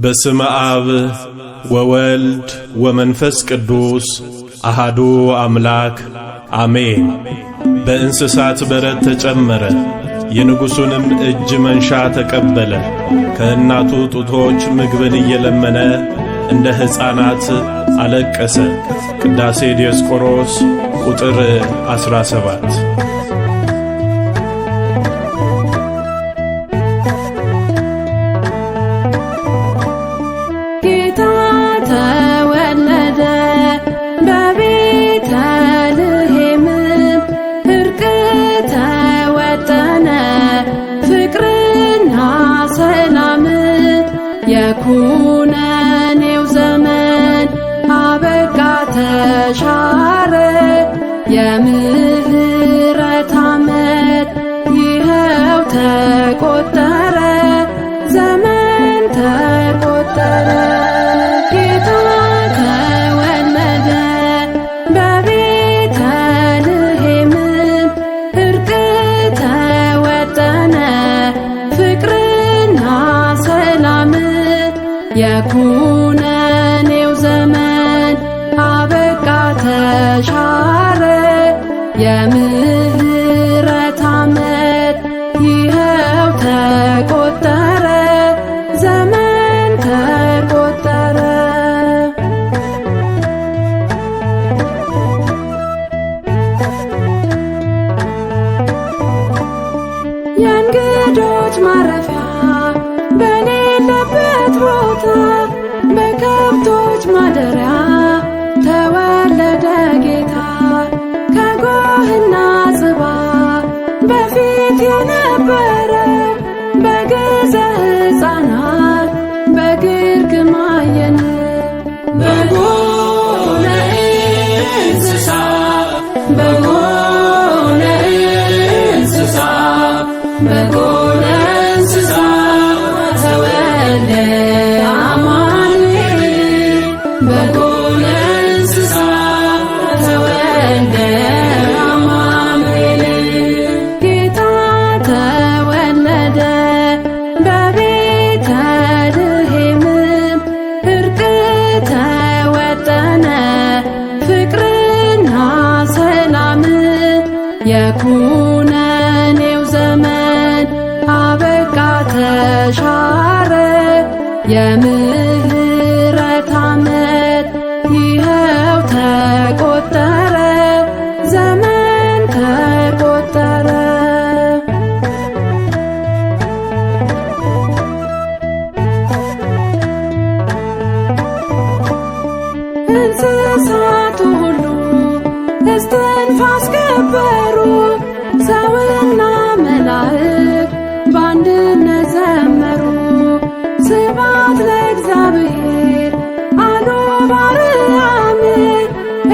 በስመ አብ ወወልድ ወመንፈስ ቅዱስ አሃዱ አምላክ አሜን። በእንስሳት በረት ተጨመረ፣ የንጉሡንም እጅ መንሻ ተቀበለ። ከእናቱ ጡቶች ምግብን እየለመነ እንደ ሕፃናት አለቀሰ። ቅዳሴ ዲዮስቆሮስ ቁጥር 17። የኩነኔው ዘመን አበቃ ተሻረ፣ የምህረት ዓመት ይኸው ተቆጠረ፣ ዘመን ተቆጠረ። ጌታ ተወለደ በቤተልሔም፣ እርቅ ተወጠነ ፍቅርና ሰላም። የኩነኔው ዘመን አበቃ ተሻረ፣ የምህረት ዓመት ይኸው ተቆጠረ፣ ዘመን ተቆጠረ። የእንግዶች ማረፊያ በሌለበት ቦታ በከብቶች ማደሪያ ተወለደ ጌታ። ከጎህና ጽባ በፊት የነበረ በግዘ ሕፃናት በግርግም አየን። በጎነ እንስሳ በጎነ እንስሳ በጎነ እንስሳ ተወለደ አማኑኤል። በጎነ እንስሳ ተወለደ አማኑኤል። ጌታ ተወለደ በቤተልሔም፣ እርቅ ተወጠነ ፍቅርና ሰላም። የኩነኔው ዘመን አበቃ ተሻረ፣ የምህረት ዓመት ይኸው ተቆጠረ፣ ዘመን ተቆጠረ። እንስሳቱ ሁሉ እስትንፋስ ገበሩ፣ ሰውና መላእክት በአንድነት ዘመሩ። ስብሐት ለእግዚአብሔር አሉ በአርያም፣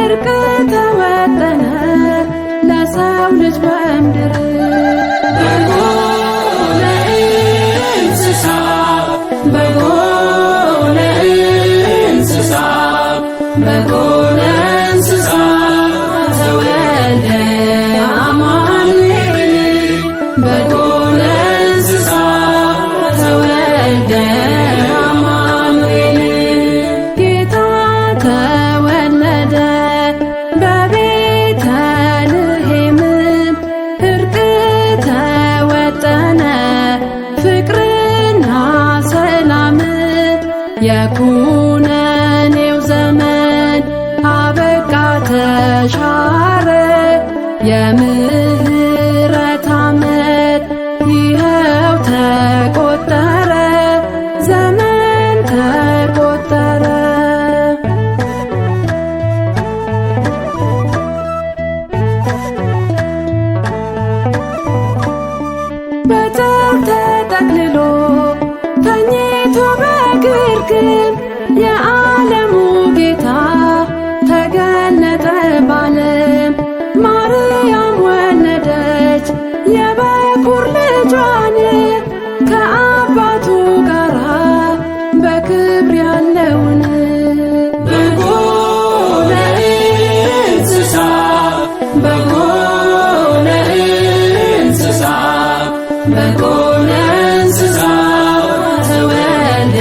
እርቅ ተወጠነ ለሰው ልጅ በምድር። በጎነ እንስሳ በጎነ እንስሳ በጎነ እንስሳ ተወለደ አማኑኤል። በጎነ እንስሳ ተወለደ አማኑኤል። ጌታ ተወለደ በቤተልሔም፣ እርቅ ተወጠነ ፍቅርና ሰላም። የኩነኔው ዘመን አበቃ ተሻረ፣ የምህረት ዓመት ይኸው ተቆጠረ፣ ዘመን ተቆጠረ። በጨርቅ ተጠቅልሎ ተኝቶ በግርግም የዓለሙ ጌታ ተገለጠ ባለም። ማርያም ወለደች የበኩር ልጇን፣ ከአባቱ ጋራ በክብር ያለውን። በጎነ እንስሳ በጎነ እንስሳ በጎነ እንስሳ ተወለደ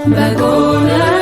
በጎ ነው